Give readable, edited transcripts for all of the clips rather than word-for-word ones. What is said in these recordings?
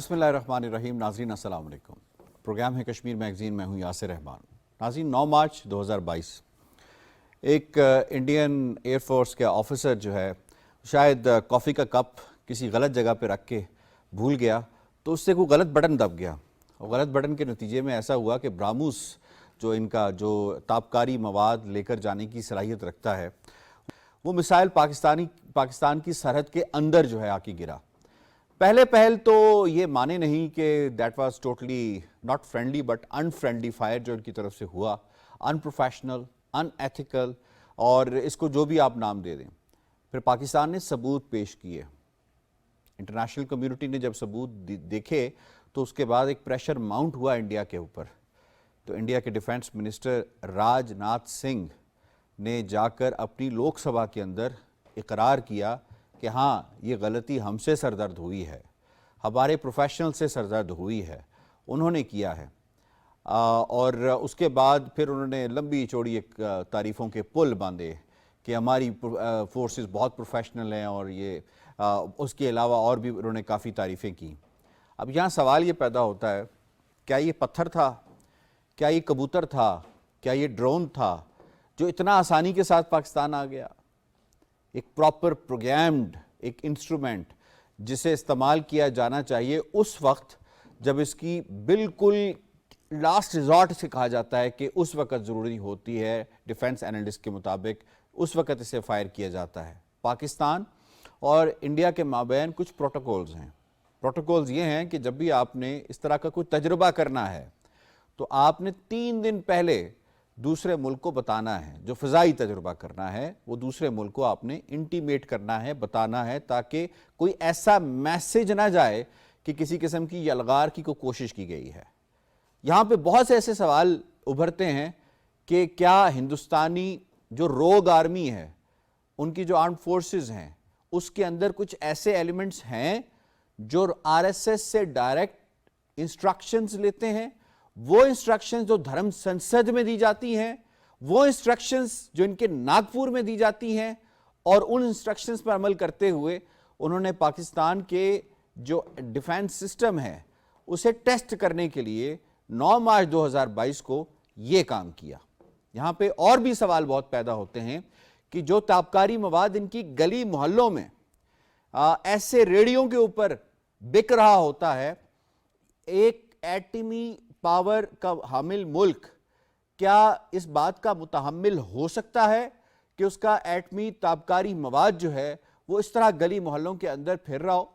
بسم اللہ الرحمن الرحیم. ناظرین السلام علیکم. پروگرام ہے کشمیر میگزین. میں ہوں یاسر رحمان. ناظرین 9 مارچ 2022 ایک انڈین ایئر فورس کے آفیسر جو ہے شاید کافی کا کپ کسی غلط جگہ پہ رکھ کے بھول گیا تو اس سے کوئی غلط بٹن دب گیا اور غلط بٹن کے نتیجے میں ایسا ہوا کہ براموس جو ان کا جو تابکاری مواد لے کر جانے کی صلاحیت رکھتا ہے وہ میسائل پاکستان کی سرحد کے اندر جو ہے آ کے گرا. پہل تو یہ مانے نہیں کہ that was totally not friendly but in friendly fire جو ان کی طرف سے ہوا, ان پروفیشنل, ان ایتھیکل, اور اس کو جو بھی آپ نام دے دیں. پھر پاکستان نے ثبوت پیش کیے. انٹرنیشنل کمیونٹی نے جب ثبوت دیکھے تو اس کے بعد ایک پریشر ماؤنٹ ہوا انڈیا کے اوپر. تو انڈیا کے ڈیفنس منسٹر راج ناتھ سنگھ نے جا کر اپنی لوک سبھا کے اندر اقرار کیا کہ ہاں یہ غلطی ہم سے سردرد ہوئی ہے, ہمارے پروفیشنل سے سردرد ہوئی ہے, انہوں نے کیا ہے. اور اس کے بعد پھر انہوں نے لمبی چوڑی ایک تعریفوں کے پل باندھے کہ ہماری فورسز بہت پروفیشنل ہیں, اور یہ اس کے علاوہ اور بھی انہوں نے کافی تعریفیں کی. اب یہاں سوال یہ پیدا ہوتا ہے, کیا یہ پتھر تھا, کیا یہ کبوتر تھا, کیا یہ ڈرون تھا جو اتنا آسانی کے ساتھ پاکستان آ گیا؟ ایک پراپر پروگرامڈ ایک انسٹرومنٹ جسے استعمال کیا جانا چاہیے اس وقت جب اس کی بالکل لاسٹ ریزورٹ سے کہا جاتا ہے کہ اس وقت ضروری ہوتی ہے, ڈیفنس اینالسٹ کے مطابق اس وقت اسے فائر کیا جاتا ہے. پاکستان اور انڈیا کے مابین کچھ پروٹوکولز ہیں. پروٹوکولز یہ ہیں کہ جب بھی آپ نے اس طرح کا کوئی تجربہ کرنا ہے تو آپ نے 3 دن پہلے دوسرے ملک کو بتانا ہے. جو فضائی تجربہ کرنا ہے وہ دوسرے ملک کو آپ نے انٹیمیٹ کرنا ہے, بتانا ہے, تاکہ کوئی ایسا میسج نہ جائے کہ کسی قسم کی یلغار کی کوئی کوشش کی گئی ہے. یہاں پہ بہت سے ایسے سوال ابھرتے ہیں کہ کیا ہندوستانی جو روگ آرمی ہے, ان کی جو آرمڈ فورسز ہیں, اس کے اندر کچھ ایسے ایلیمنٹس ہیں جو آر ایس ایس سے ڈائریکٹ انسٹرکشنز لیتے ہیں, وہ انسٹرکشنز جو دھرم سنسد میں دی جاتی ہیں, وہ انسٹرکشنز جو ان کے ناگپور میں دی جاتی ہیں, اور ان انسٹرکشنز پر عمل کرتے ہوئے انہوں نے پاکستان کے جو ڈیفنس سسٹم ہے اسے ٹیسٹ کرنے کے لیے 9 مارچ 2022 کو یہ کام کیا. یہاں پہ اور بھی سوال بہت پیدا ہوتے ہیں کہ جو تابکاری مواد ان کی گلی محلوں میں ایسے ریڈیوں کے اوپر بک رہا ہوتا ہے, ایک ایٹمی پاور کا حامل ملک کیا اس بات کا متحمل ہو سکتا ہے کہ اس کا ایٹمی تابکاری مواد جو ہے وہ اس طرح گلی محلوں کے اندر پھر رہا ہو؟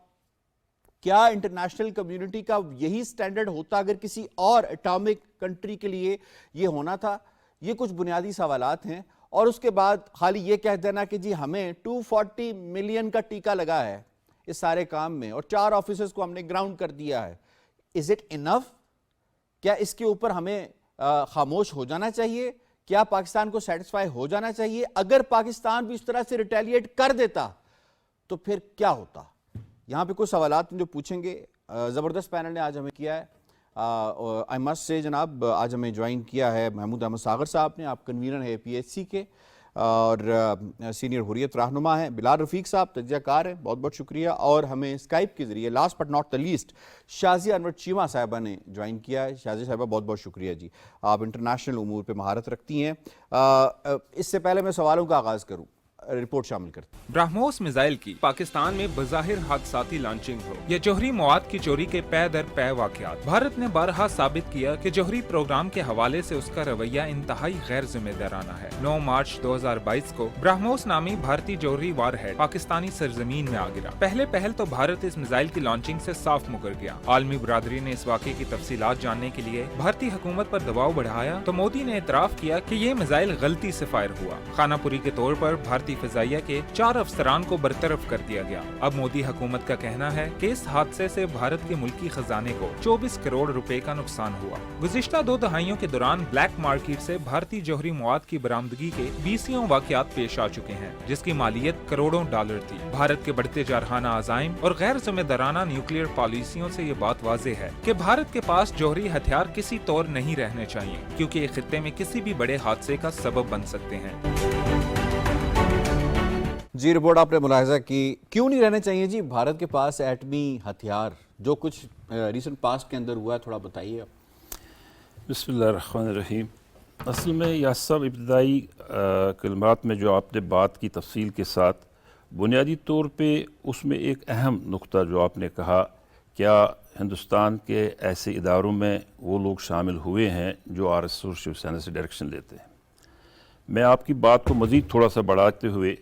کیا انٹرنیشنل کمیونٹی کا یہی سٹینڈرڈ ہوتا اگر کسی اور اٹامک کنٹری کے لیے یہ ہونا تھا؟ یہ کچھ بنیادی سوالات ہیں. اور اس کے بعد خالی یہ کہہ دینا کہ جی ہمیں 240 ملین کا ٹیکہ لگا ہے اس سارے کام میں اور 4 آفیسرز کو ہم نے گراؤنڈ کر دیا ہے. Is it enough? کیا اس کے اوپر ہمیں خاموش ہو جانا چاہیے؟ کیا پاکستان کو سیٹسفائی ہو جانا چاہیے؟ اگر پاکستان بھی اس طرح سے ریٹیلیٹ کر دیتا تو پھر کیا ہوتا؟ یہاں پہ کچھ سوالات جو پوچھیں گے. زبردست پینل نے آج ہمیں کیا ہے. آئی مسٹ سے جناب آج ہمیں جوائن کیا ہے محمود احمد ساغر صاحب نے, آپ کنوینر ہیں پی ایچ سی کے اور سینئر حریت رہنما ہیں. بلال رفیق صاحب تجزیہ کار ہیں, بہت بہت شکریہ. اور ہمیں اسکائپ کے ذریعے last but not the least Shazia Anwar Cheema صاحبہ نے جوائن کیا ہے. شازیہ صاحبہ بہت بہت شکریہ جی, آپ انٹرنیشنل امور پہ مہارت رکھتی ہیں. اس سے پہلے میں سوالوں کا آغاز کروں, رپورٹ شامل کرتے ہیں. برہموس میزائل کی پاکستان میں بظاہر حادثاتی لانچنگ ہو یا جوہری مواد کی چوری کے پے در پے واقعات. بھارت نے بارہا ثابت کیا کہ جوہری پروگرام کے حوالے سے اس کا رویہ انتہائی غیر ذمہ دارانہ ہے. 9 مارچ 2022 کو برہموس نامی بھارتی جوہری وار ہیڈ پاکستانی سرزمین میں آ گرا. پہلے تو بھارت اس میزائل کی لانچنگ سے صاف مکر گیا. عالمی برادری نے اس واقعے کی تفصیلات جاننے کے لیے بھارتی حکومت پر دباؤ بڑھایا تو مودی نے اعتراف کیا کہ یہ میزائل غلطی سے فائر ہوا. خانہ پوری کے طور پر بھارتی فضائیہ کے 4 افسران کو برطرف کر دیا گیا. اب مودی حکومت کا کہنا ہے کہ اس حادثے سے بھارت کے ملکی خزانے کو 24 کروڑ روپے کا نقصان ہوا. گزشتہ 2 دہائیوں کے دوران بلیک مارکیٹ سے بھارتی جوہری مواد کی برآمدگی کے 20 واقعات پیش آ چکے ہیں جس کی مالیت کروڑوں ڈالر تھی. بھارت کے بڑھتے جارحانہ عزائم اور غیر ذمہ دارانہ نیوکلیئر پالیسیوں سے یہ بات واضح ہے کہ بھارت کے پاس جوہری ہتھیار کسی طور نہیں رہنے چاہیے کیونکہ یہ خطے میں کسی بھی بڑے حادثے کا سبب بن سکتے ہیں. جی رپورٹ آپ نے ملاحظہ کی, کیوں نہیں رہنے چاہیے جی؟ بھارت کے پاس ایٹمی ہتھیار جو کچھ ریسنٹ پاسٹ کے اندر ہوا ہے تھوڑا بتائیے آپ. بسم اللہ الرحمن الرحیم. اصل میں یاسر صاحب ابتدائی کلمات میں جو آپ نے بات کی تفصیل کے ساتھ، بنیادی طور پہ اس میں ایک اہم نقطہ جو آپ نے کہا، کیا ہندوستان کے ایسے اداروں میں وہ لوگ شامل ہوئے ہیں جو آر ایس ایس اور شیو سینا سے ڈائریکشن لیتے ہیں. میں آپ کی بات کو مزید تھوڑا سا بڑھاتے ہوئے،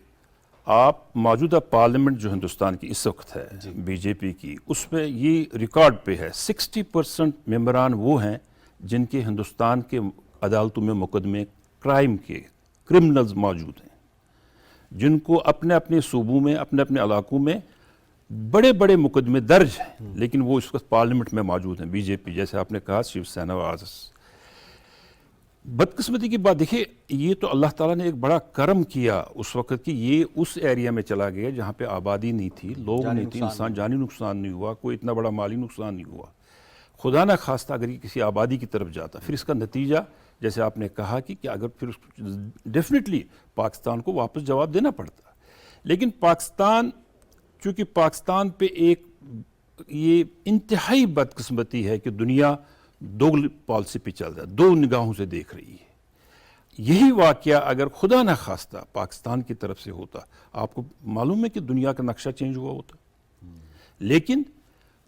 آپ موجودہ پارلیمنٹ جو ہندوستان کی اس وقت ہے بی جے پی کی، اس میں یہ ریکارڈ پہ ہے 60% ممبران وہ ہیں جن کے ہندوستان کے عدالتوں میں مقدمے کرائم کے کرمنلز موجود ہیں، جن کو اپنے اپنے صوبوں میں اپنے اپنے علاقوں میں بڑے بڑے مقدمے درج ہیں، لیکن وہ اس وقت پارلیمنٹ میں موجود ہیں. بی جے پی جیسے آپ نے کہا، شیو سینا و آر ایس ایس. بدقسمتی کی بات دیکھیے، یہ تو اللہ تعالیٰ نے ایک بڑا کرم کیا اس وقت کہ یہ اس ایریا میں چلا گیا جہاں پہ آبادی نہیں تھی، لوگ نہیں تھے، انسان جانی نقصان نہیں ہوا، کوئی اتنا بڑا مالی نقصان نہیں ہوا. خدا نہ خواستہ اگر یہ کسی آبادی کی طرف جاتا، پھر اس کا نتیجہ جیسے آپ نے کہا کہ اگر پھر ڈیفینیٹلی پاکستان کو واپس جواب دینا پڑتا. لیکن پاکستان، چونکہ پاکستان پہ ایک یہ انتہائی بدقسمتی ہے کہ دنیا دو پالیسی پہ چل رہا ہے، دو نگاہوں سے دیکھ رہی ہے. یہی واقعہ اگر خدا نہ خواستہ پاکستان کی طرف سے ہوتا، آپ کو معلوم ہے کہ دنیا کا نقشہ چینج ہوا ہوتا. لیکن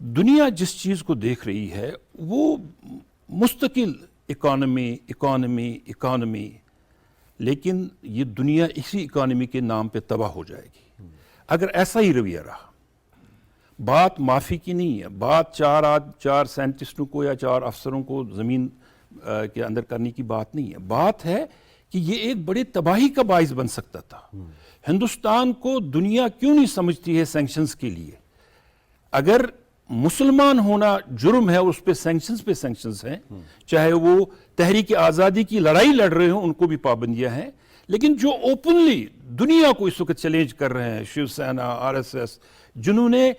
دنیا جس چیز کو دیکھ رہی ہے وہ مستقل اکانومی، لیکن یہ دنیا اسی اکانومی کے نام پہ تباہ ہو جائے گی اگر ایسا ہی رویہ رہا. بات معافی کی نہیں ہے، بات چار سائنٹسٹوں کو یا 4 افسروں کو زمین کے اندر کرنے کی بات نہیں ہے. بات ہے کہ یہ ایک بڑے تباہی کا باعث بن سکتا تھا. ہندوستان کو دنیا کیوں نہیں سمجھتی ہے سینکشنز کے لیے؟ اگر مسلمان ہونا جرم ہے، اس پہ سینکشنز ہیں، چاہے وہ تحریک آزادی کی لڑائی لڑ رہے ہوں ان کو بھی پابندیاں ہیں. لیکن جو اوپنلی دنیا کو اس وقت چیلنج کر رہے ہیں، Shiv Sena, R S S, جنہوں نے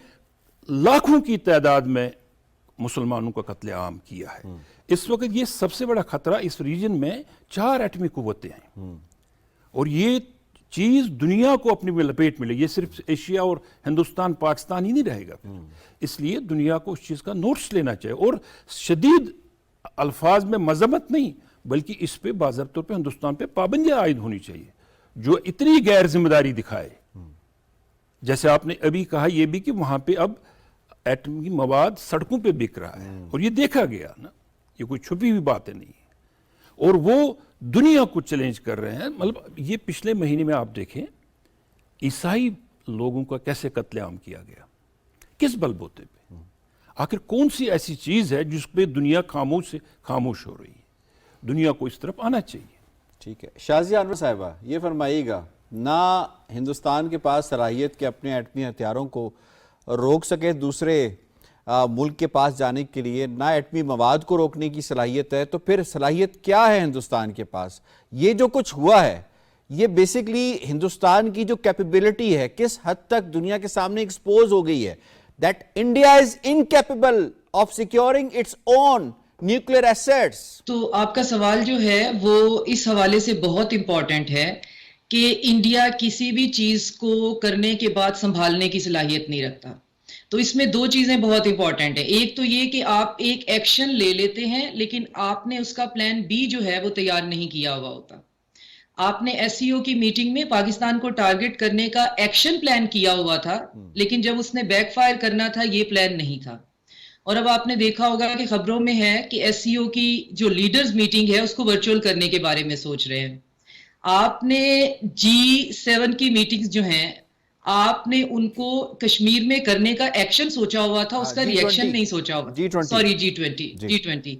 لاکھوں کی تعداد میں مسلمانوں کا قتل عام کیا ہے، اس وقت یہ سب سے بڑا خطرہ اس ریجن میں 4 ایٹمی قوتیں ہیں. اور یہ چیز دنیا کو اپنی لپیٹ میں لے، یہ صرف ایشیا اور ہندوستان پاکستان ہی نہیں رہے گا. اس لیے دنیا کو اس چیز کا نوٹس لینا چاہیے اور شدید الفاظ میں مذمت نہیں، بلکہ اس پہ باضابطہ طور پہ ہندوستان پہ پابندیاں عائد ہونی چاہیے. جو اتنی غیر ذمہ داری دکھائے، جیسے آپ نے ابھی کہا یہ بھی کہ وہاں پہ اب ایٹمی مواد سڑکوں پہ بک رہا ہے، اور یہ دیکھا گیا نا، یہ کوئی چھپی ہوئی باتیں نہیں ہیں، اور وہ دنیا کو چیلنج کر رہے ہیں. مطلب یہ پچھلے مہینے میں آپ دیکھیں عیسائی لوگوں کا کیسے قتل عام کیا گیا، کس بل بوتے پہ؟ آخر کون سی ایسی چیز ہے جس پہ دنیا خاموش ہو رہی ہے؟ دنیا کو اس طرف آنا چاہیے. ٹھیک ہے. شازیہ انور صاحبہ، یہ فرمائیے گا، نہ ہندوستان کے پاس صلاحیت کے اپنے ایٹمی ہتھیاروں کو روک سکے دوسرے ملک کے پاس جانے کے لیے، نہ ایٹمی مواد کو روکنے کی صلاحیت ہے، تو پھر صلاحیت کیا ہے ہندوستان کے پاس؟ یہ جو کچھ ہوا ہے یہ بیسکلی ہندوستان کی جو کیپیبلٹی ہے کس حد تک دنیا کے سامنے ایکسپوز ہو گئی ہے، that India is incapable of securing its own nuclear assets. تو آپ کا سوال جو ہے وہ اس حوالے سے بہت امپورٹنٹ ہے کہ انڈیا کسی بھی چیز کو کرنے کے بعد سنبھالنے کی صلاحیت نہیں رکھتا. تو اس میں 2 چیزیں بہت امپورٹنٹ ہیں. ایک تو یہ کہ آپ ایک ایکشن لے لیتے ہیں لیکن آپ نے اس کا پلان بی جو ہے وہ تیار نہیں کیا ہوا ہوتا. آپ نے ایس سی او کی میٹنگ میں پاکستان کو ٹارگٹ کرنے کا ایکشن پلان کیا ہوا تھا، لیکن جب اس نے بیک فائر کرنا تھا یہ پلان نہیں تھا. اور اب آپ نے دیکھا ہوگا کہ خبروں میں ہے کہ ایس سی او کی جو لیڈرز میٹنگ ہے اس کو ورچوئل کرنے کے بارے میں سوچ رہے ہیں. آپ نے G7 کی میٹنگز جو ہیں آپ نے ان کو کشمیر میں کرنے کا ایکشن سوچا ہوا تھا، اس کا ریئیکشن نہیں سوچا ہوا. Sorry G20.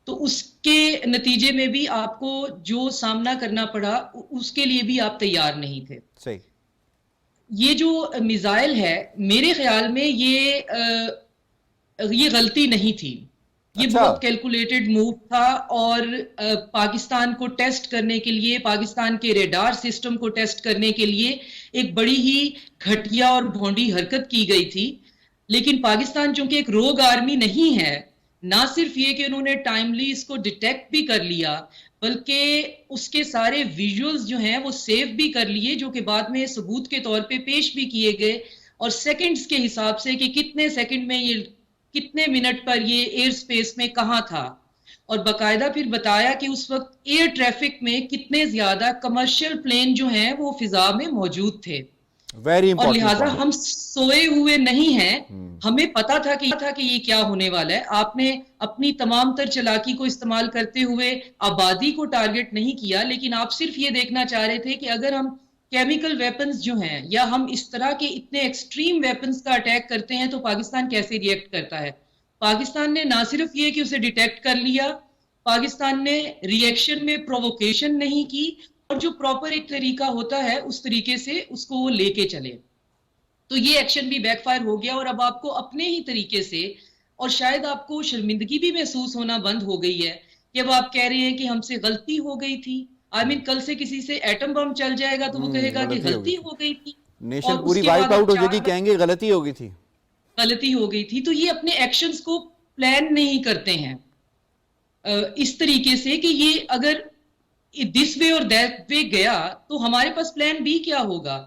تو اس کے نتیجے میں بھی آپ کو جو سامنا کرنا پڑا اس کے لیے بھی آپ تیار نہیں تھے. صحیح. یہ جو میزائل ہے میرے خیال میں یہ غلطی نہیں تھی، یہ بہت کیلکولیٹڈ موو تھا، اور پاکستان کو ٹیسٹ کرنے کے لیے، پاکستان کے ریڈار سسٹم کو ٹیسٹ کرنے کے لیے ایک بڑی ہی گھٹیا اور بھونڈی حرکت کی گئی تھی. لیکن پاکستان چونکہ ایک روگ آرمی نہیں ہے، نہ صرف یہ کہ انہوں نے ٹائملی اس کو ڈیٹیکٹ بھی کر لیا بلکہ اس کے سارے ویژولز جو ہیں وہ سیو بھی کر لیے، جو کہ بعد میں ثبوت کے طور پہ پیش بھی کیے گئے، اور سیکنڈز کے حساب سے کہ کتنے سیکنڈ میں یہ کتنے منٹ پر یہ ایئر سپیس میں کہاں تھا، اور باقاعدہ پھر بتایا کہ اس وقت ایئر ٹریفک میں کتنے زیادہ کمرشل پلین جو ہیں وہ فضا میں موجود تھے، ویری اور لہٰذا امپورٹنٹ ہم سوئے ہوئے نہیں ہیں، ہمیں پتا تھا کہ یہ کیا ہونے والا ہے۔ آپ نے اپنی تمام تر چلاکی کو استعمال کرتے ہوئے آبادی کو ٹارگٹ نہیں کیا، لیکن آپ صرف یہ دیکھنا چاہ رہے تھے کہ اگر ہم کیمیکل ویپنز جو ہیں یا ہم اس طرح کے اتنے ایکسٹریم ویپنز کا اٹیک کرتے ہیں تو پاکستان کیسے ریئیکٹ کرتا ہے۔ پاکستان نے نہ صرف یہ کہ اسے ڈیٹیکٹ کر لیا، پاکستان نے ری ایکشن میں پرووکیشن نہیں کی، اور جو پراپر ایک طریقہ ہوتا ہے اس طریقے سے اس کو وہ لے کے چلے، تو یہ ایکشن بھی بیک فائر ہو گیا، اور اب آپ کو اپنے ہی طریقے سے، اور شاید آپ کو شرمندگی بھی محسوس ہونا بند ہو گئی ہے کہ اب آپ کہہ رہے ہیں کہ ہم سے غلطی ہو گئی تھی۔ کل سے کسی سے ایٹم بم چل جائے گا تو وہ کہے گا کہ غلطی ہو گئی تھی، نیشن اور اس پوری کے وائپ بعد آؤٹ ہو آپ جائے گی، کہیں گے غلطی ہو گئی تھی، غلطی ہو گئی تھی۔ تو یہ اپنے ایکشنز کو پلان نہیں کرتے ہیں اس طریقے سے کہ یہ اگر دس وے اور دیٹ وے گیا تو ہمارے پاس پلان بی کیا ہوگا،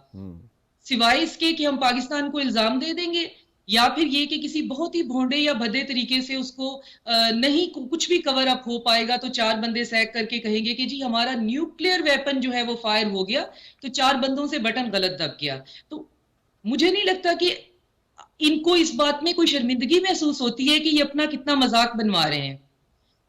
سوائے اس کے کہ ہم پاکستان کو الزام دے دیں گے، یا پھر یہ کہ کسی بہت ہی بھونڈے یا بھدے طریقے سے اس کو نہیں کچھ بھی کور اپ ہو پائے گا، تو 4 بندے سیک کر کے کہیں گے کہ جی ہمارا نیوکلیئر ویپن جو ہے وہ فائر ہو گیا، تو 4 بندوں سے بٹن غلط دب گیا۔ تو مجھے نہیں لگتا کہ ان کو اس بات میں کوئی شرمندگی محسوس ہوتی ہے کہ یہ اپنا کتنا مذاق بنوا رہے ہیں۔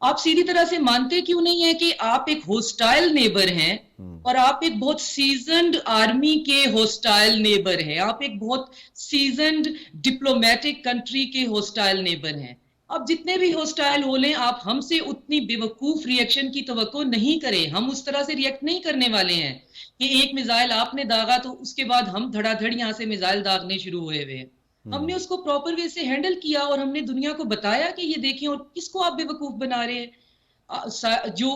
آپ سیدھی طرح سے مانتے کیوں نہیں ہیں کہ آپ ایک ہوسٹائل نیبر ہیں، اور آپ ایک بہت سیزنڈ آرمی کے ہوسٹائل نیبر ہیں، آپ ایک بہت سیزنڈ ڈپلومیٹک کنٹری کے ہوسٹائل نیبر ہیں۔ آپ جتنے بھی ہوسٹائل ہو لیں، آپ ہم سے اتنی بے وقوف ری ایکشن کی توقع نہیں کریں، ہم اس طرح سے ری ایکٹ نہیں کرنے والے ہیں کہ ایک میزائل آپ نے داغا تو اس کے بعد ہم دھڑا دھڑ یہاں سے میزائل داغنے شروع ہوئے ہوئے ہیں۔ ہم نے اس کو پراپر وے سے ہینڈل کیا، اور ہم نے دنیا کو بتایا کہ یہ دیکھیں، اور کس کو آپ بے وقوف بنا رہے ہیں۔ جو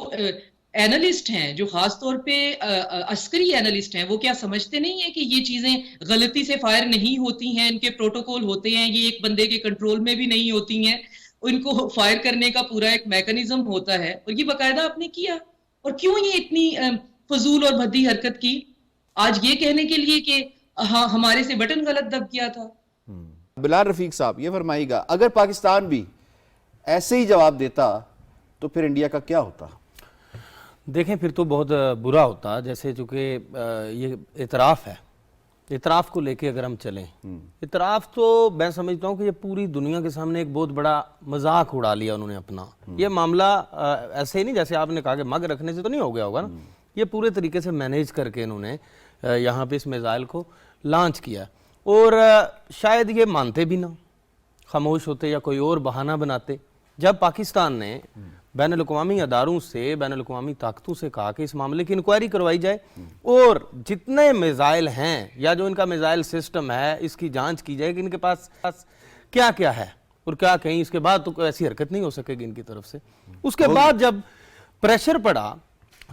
اینالسٹ ہیں، جو خاص طور پہ عسکری اینالسٹ ہیں، وہ کیا سمجھتے نہیں ہیں کہ یہ چیزیں غلطی سے فائر نہیں ہوتی ہیں، ان کے پروٹوکول ہوتے ہیں، یہ ایک بندے کے کنٹرول میں بھی نہیں ہوتی ہیں، ان کو فائر کرنے کا پورا ایک میکانزم ہوتا ہے، اور یہ باقاعدہ آپ نے کیا۔ اور کیوں یہ اتنی فضول اور بھدی حرکت کی آج یہ کہنے کے لیے کہ ہاں ہمارے سے بٹن غلط دب گیا تھا۔ بلال رفیق صاحب یہ فرمائیے گا، اگر پاکستان بھی ایسے ہی جواب دیتا تو پھر انڈیا کا کیا ہوتا؟ دیکھیں پھر تو بہت برا ہوتا، جیسے چونکہ یہ اعتراف ہے، اعتراف کو لے کے اگر ہم چلیں، اعتراف تو میں سمجھتا ہوں کہ یہ پوری دنیا کے سامنے ایک بہت بڑا مذاق اڑا لیا انہوں نے اپنا۔ یہ معاملہ ایسے ہی نہیں جیسے آپ نے کہا کہ مگ رکھنے سے تو نہیں ہو گیا ہوگا نا، یہ پورے طریقے سے مینیج کر کے انہوں نے یہاں پہ اس میزائل کو لانچ کیا، اور شاید یہ مانتے بھی نہ، خاموش ہوتے یا کوئی اور بہانہ بناتے۔ جب پاکستان نے بین الاقوامی اداروں سے، بین الاقوامی طاقتوں سے کہا کہ اس معاملے کی انکوائری کروائی جائے، اور جتنے میزائل ہیں یا جو ان کا میزائل سسٹم ہے اس کی جانچ کی جائے کہ ان کے پاس کیا کیا ہے اور کیا کہیں، اس کے بعد تو کوئی ایسی حرکت نہیں ہو سکے گی ان کی طرف سے۔ اس کے بعد جب پریشر پڑا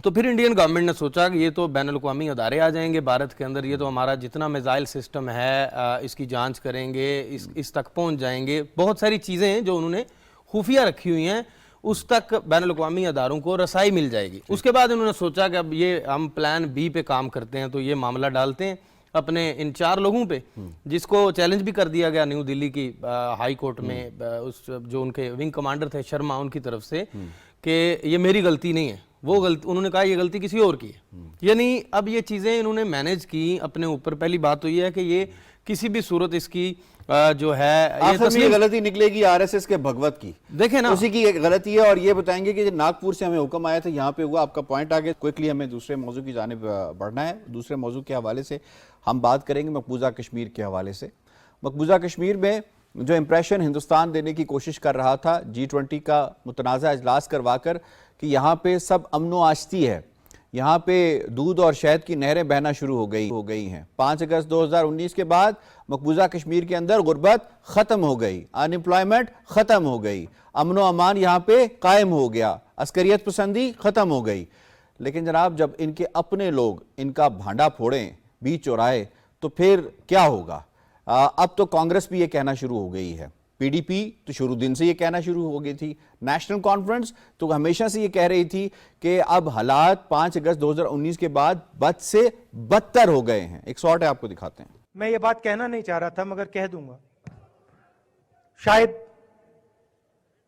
تو پھر انڈین گورنمنٹ نے سوچا کہ یہ تو بین الاقوامی ادارے آ جائیں گے بھارت کے اندر، یہ تو ہمارا جتنا میزائل سسٹم ہے اس کی جانچ کریں گے، اس تک پہنچ جائیں گے، بہت ساری چیزیں ہیں جو انہوں نے خفیہ رکھی ہوئی ہیں، اس تک بین الاقوامی اداروں کو رسائی مل جائے گی۔ اس کے بعد انہوں نے سوچا کہ اب یہ ہم پلان بی پہ کام کرتے ہیں، تو یہ معاملہ ڈالتے ہیں اپنے ان 4 لوگوں پہ، جس کو چیلنج بھی کر دیا گیا نیو دلی کی ہائی کورٹ میں، جو ان کے ونگ کمانڈر تھے شرما، ان کی طرف سے، کہ یہ میری غلطی نہیں ہے، وہ غلطی، انہوں نے کہا یہ غلطی کسی اور کی ہے۔ یعنی اب یہ چیزیں انہوں نے مینیج کی اپنے اوپر۔ پہلی بات تو یہ ہے کہ یہ کسی بھی صورت اس کی جو ہے آخر میں یہ غلطی نکلے گی آر ایس ایس کے بھگوت کی، دیکھیں نا، اسی کی غلطی ہے۔ اور یہ بتائیں گے کہ ناگپور سے ہمیں حکم آیا تھا، یہاں پہ ہوا، آپ کا پوائنٹ آگے کوئکلی ہمیں دوسرے موضوع کی جانب بڑھنا ہے۔ دوسرے موضوع کے حوالے سے ہم بات کریں گے مقبوضہ کشمیر کے حوالے سے۔ مقبوضہ کشمیر میں جو امپریشن ہندوستان دینے کی کوشش کر رہا تھا G20 کا متنازع اجلاس کروا کر کہ یہاں پہ سب امن و آشتی ہے، یہاں پہ دودھ اور شہد کی نہریں بہنا شروع ہو گئی ہیں۔ 5 اگست 2019 کے بعد مقبوضہ کشمیر کے اندر غربت ختم ہو گئی، ان امپلائمنٹ ختم ہو گئی، امن و امان یہاں پہ قائم ہو گیا، عسکریت پسندی ختم ہو گئی۔ لیکن جناب جب ان کے اپنے لوگ ان کا بھانڈا پھوڑیں بیچ چوراہے تو پھر کیا ہوگا؟ اب تو کانگریس بھی یہ کہنا شروع ہو گئی ہے، پی ڈی پی تو شروع دن سے یہ کہنا شروع ہو گئی تھی، نیشنل کانفرنس تو ہمیشہ سے یہ کہہ رہی تھی کہ اب حالات 5 اگست 2019 کے بعد بد سے بدتر ہو گئے ہیں۔ ایک شارٹ ہے آپ کو دکھاتے ہیں۔ میں یہ بات کہنا نہیں چاہ رہا تھا مگر کہہ دوں گا، شاید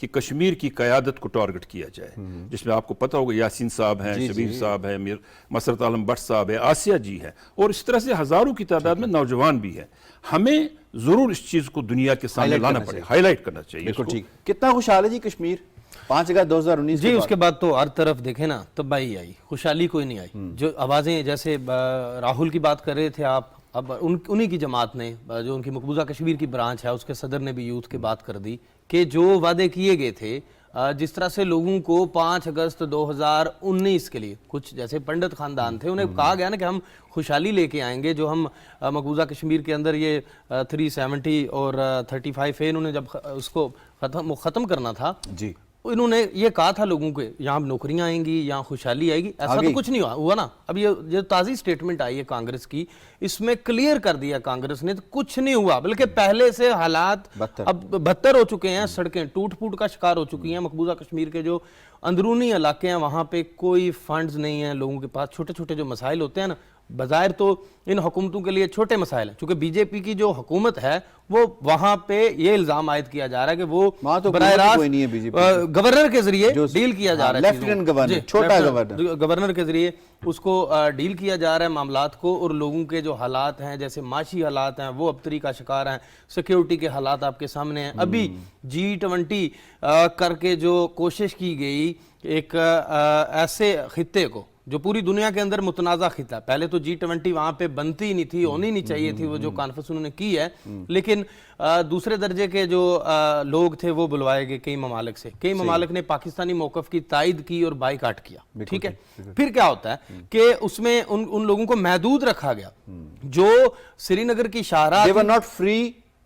کہ کشمیر کی قیادت کو ٹارگٹ کیا جائے، جس میں آپ کو پتہ ہوگا یاسین صاحب ہیں، شبیر صاحب ہیں، مسرت عالم بٹ صاحب ہیں، آسیہ جی ہیں، اور اس طرح سے ہزاروں کی تعداد میں نوجوان بھی ہیں. ہمیں ضرور اس چیز کو دنیا کے سامنے لانا پڑے، ہائی لائٹ کرنا چاہیے. بالکل ٹھیک. کتنا خوشحال ہے جی کشمیر 5 اگست 2019 جی. اس کے بعد تو ہر طرف دیکھیں نا تباہی آئی، خوشحالی کوئی نہیں آئی. جو آوازیں جیسے راہل کی بات کر رہے تھے آپ، اب انہی کی جماعت نے، جو ان کی مقبوضہ کشمیر کی برانچ ہے، اس کے صدر نے بھی یوتھ کی بات کر دی کہ جو وعدے کیے گئے تھے، جس طرح سے لوگوں کو 5 اگست 2019 کے لیے کچھ جیسے پنڈت خاندان تھے، انہیں کہا گیا نا کہ ہم خوشحالی لے کے آئیں گے. جو ہم مقبوضہ کشمیر کے اندر یہ 370 اور 35A انہوں نے جب اس کو ختم کرنا تھا، جی انہوں نے یہ کہا تھا لوگوں کے یہاں نوکریاں آئیں گی، یہاں خوشحالی آئے گی. ایسا تو کچھ نہیں ہوا نا. اب یہ تازی سٹیٹمنٹ آئی ہے کانگریس کی، اس میں کلیئر کر دیا کانگریس نے کچھ نہیں ہوا، بلکہ پہلے سے حالات اب بدتر ہو چکے ہیں. سڑکیں ٹوٹ پھوٹ کا شکار ہو چکی ہیں. مقبوضہ کشمیر کے جو اندرونی علاقے ہیں وہاں پہ کوئی فنڈز نہیں ہیں لوگوں کے پاس. چھوٹے چھوٹے جو مسائل ہوتے ہیں نا، بظاہر تو ان حکومتوں کے لیے چھوٹے مسائل ہیں، چونکہ بی جے پی کی جو حکومت ہے وہ وہاں پہ یہ الزام عائد کیا جا رہا ہے کہ وہ براہ راست گورنر کے ذریعے ڈیل کیا جا رہا ہے، لیفٹیننٹ گورنر، چھوٹا گورنر کے ذریعے اس کو ڈیل کیا جا رہا ہے معاملات کو. اور لوگوں کے جو حالات ہیں، جیسے معاشی حالات ہیں، وہ ابتری کا شکار ہیں. سیکیورٹی کے حالات آپ کے سامنے ہیں. ابھی G20 کر کے جو کوشش کی گئی ایک ایسے خطے کو جو پوری دنیا کے اندر متنازع خطہ ہے. پہلے تو G20 وہاں پہ بنتی ہی نہیں تھی، ہونی نہیں چاہیے تھی، وہ جو کانفرنس انہوں نے کی ہے. لیکن دوسرے درجے کے جو لوگ تھے وہ بلوائے گئے کئی ممالک سے. کئی ممالک نے پاکستانی موقف کی تائید کی اور بائیکاٹ کیا. ٹھیک ہے. پھر کیا ہوتا ہے کہ اس میں ان لوگوں کو محدود رکھا گیا جو سری نگر کی شاہراہ they were not free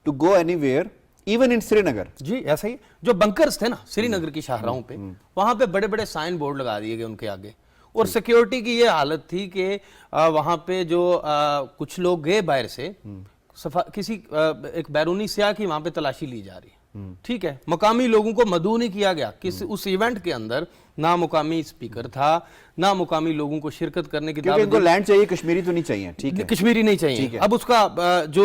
to go anywhere even in Srinagar. جی ایسا ہی. جو بنکرز تھے نا سری نگر کی شاہراہوں پہ، وہاں پہ بڑے بڑے سائن بورڈ لگا دیے گئے ان کے آگے. اور سیکیورٹی کی یہ حالت تھی کہ وہاں پہ جو کچھ لوگ گئے باہر سے، کسی ایک بیرونی سیاح کی وہاں پہ تلاشی لی جا رہی ہے. ٹھیک ہے. مقامی لوگوں کو مدعو نہیں کیا گیا. اس ایونٹ کے اندر نہ مقامی اسپیکر تھا، نہ مقامی لوگوں کو شرکت کرنے کی کیونکہ ان کو لینڈ چاہیے، کشمیری تو نہیں چاہیے. ٹھیک ہے، کشمیری نہیں چاہیے. اب اس کا جو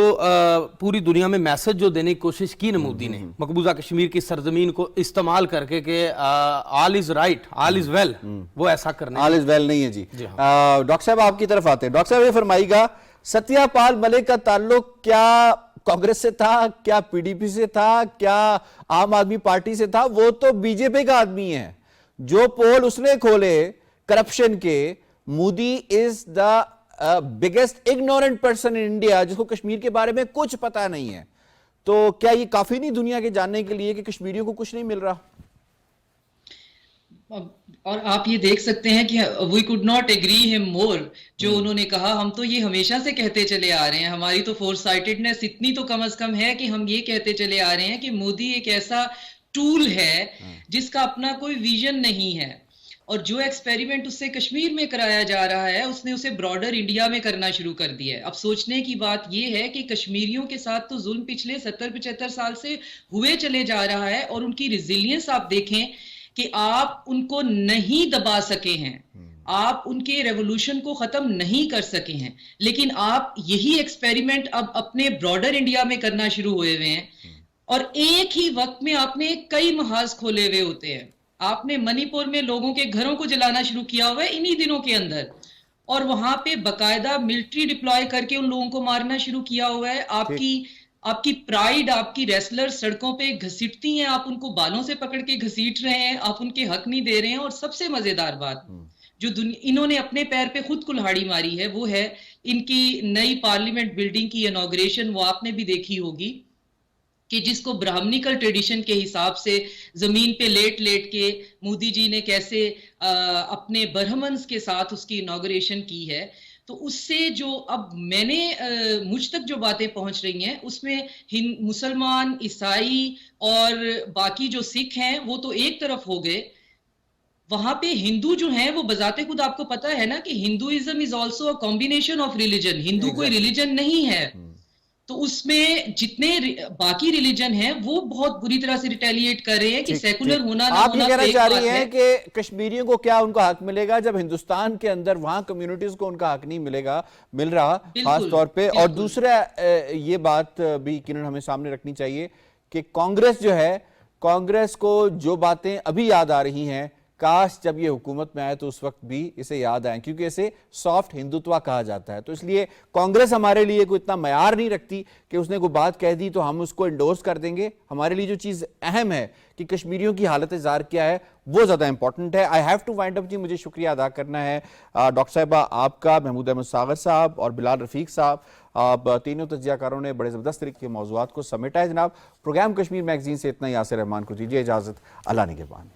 پوری دنیا میں میسج جو دینے کی کوشش کی مودی نے مقبوضہ کشمیر کی سرزمین کو استعمال کر کے کہ آل is right, all is well, وہ ایسا کرنے آل از ویل نہیں ہے. جی ڈاکٹر صاحب آپ کی طرف آتے ہیں. ڈاکٹر صاحب یہ فرمائیے گا، ستیہ پال ملک کا تعلق کیا کانگریس سے تھا، کیا پی ڈی پی سے تھا، کیا عام آدمی پارٹی سے تھا؟ وہ تو بی جے پی کا آدمی ہے. جو پول اس نے کھولے کرپشن کے، Modi is the biggest ignorant person in India, جس کو کشمیر کے بارے میں کچھ پتا نہیں ہے. تو کیا یہ کافی نہیں دنیا کے جاننے کے لیے کہ کشمیریوں کو کچھ نہیں مل رہا؟ اور آپ یہ دیکھ سکتے ہیں کہ we could not agree him more. جو انہوں نے کہا، ہم تو یہ ہمیشہ سے کہتے چلے آ رہے ہیں. ہماری تو فور سائٹڈنس اتنی تو کم از کم ہے کہ ہم یہ کہتے چلے آ رہے ہیں کہ مودی ایک ایسا ٹول ہے جس کا اپنا کوئی ویژن نہیں ہے. اور جو ایکسپیریمنٹ اس سے کشمیر میں کرایا جا رہا ہے، اس نے اسے براڈر انڈیا میں کرنا شروع کر دیا ہے. اب سوچنے کی بات یہ ہے کہ کشمیریوں کے ساتھ تو ظلم پچھلے 70-75 سال سے ہوئے چلے جا رہا ہے، اور ان کی ریزیلینس آپ دیکھیں کہ آپ ان کو نہیں دبا سکے ہیں، آپ ان کے ریولوشن کو ختم نہیں کر سکے ہیں. لیکن آپ یہی ایکسپیریمنٹ اب اپنے براڈر انڈیا میں کرنا شروع ہوئے ہوئے ہیں، اور ایک ہی وقت میں آپ نے کئی محاذ کھولے ہوئے ہوتے ہیں. آپ نے منی پور میں لوگوں کے گھروں کو جلانا شروع کیا ہوا ہے انہی دنوں کے اندر، اور وہاں پہ باقاعدہ ملٹری ڈپلوائے کر کے ان لوگوں کو مارنا شروع کیا ہوا ہے. آپ کی پرائیڈ، آپ کی ریسلر سڑکوں پہ گھسیٹتی ہیں، آپ ان کو بالوں سے پکڑ کے گھسیٹ رہے ہیں، آپ ان کے حق نہیں دے رہے ہیں. اور سب سے مزیدار بات جو انہوں نے اپنے پیر پہ خود کلہاڑی ماری ہے، وہ ہے ان کی نئی پارلیمنٹ بلڈنگ کی انوگریشن. وہ آپ نے بھی دیکھی ہوگی کہ جس کو برہمنیکل ٹریڈیشن کے حساب سے زمین پہ لیٹ لیٹ کے مودی جی نے کیسے اپنے برہمنز کے ساتھ اس کی انوگریشن کی ہے. تو اس سے جو اب میں نے مجھ تک جو باتیں پہنچ رہی ہیں، اس میں مسلمان، عیسائی اور باقی جو سکھ ہیں وہ تو ایک طرف ہو گئے. وہاں پہ ہندو جو ہیں وہ بذات خود آپ کو پتا ہے نا کہ Hinduism is also a combination of religion. Hindu کوئی ریلیجن نہیں ہے. تو اس میں جتنے باقی ریلیجن ہیں وہ بہت بری طرح سے ریٹیلیٹ کر رہے ہیں کہ سیکولر ہونا نہ ہونا. آپ یہ کہنا چاہ رہی ہیں کہ کشمیریوں کو کیا ان کا حق ملے گا جب ہندوستان کے اندر وہاں کمیونٹیز کو ان کا حق نہیں مل رہا خاص طور پہ. اور دوسرا یہ بات بھی یقیناً ہمیں سامنے رکھنی چاہیے کہ کانگریس جو ہے کانگریس کو جو باتیں ابھی یاد آ رہی ہیں کاش جب یہ حکومت میں آئے تو اس وقت بھی اسے یاد آئیں، کیونکہ اسے سافٹ ہندوتوا کہا جاتا ہے. تو اس لیے کانگریس ہمارے لیے کوئی اتنا معیار نہیں رکھتی کہ اس نے کوئی بات کہہ دی تو ہم اس کو انڈورس کر دیں گے. ہمارے لیے جو چیز اہم ہے کہ کشمیریوں کی حالت زار کیا ہے وہ زیادہ امپورٹنٹ ہے. آئی ہیو ٹو وائنڈ اپ جی، مجھے شکریہ ادا کرنا ہے ڈاکٹر صاحبہ آپ کا، محمود احمد ساغر صاحب اور بلال رفیق صاحب. آپ تینوں تجزیہ کاروں نے بڑے زبردست طریقے کے موضوعات کو سمیٹا ہے. جناب پروگرام کشمیر میگزین سے اتنا، یاسر رحمان کو دیجیے اجازت. اللہ نگہبان.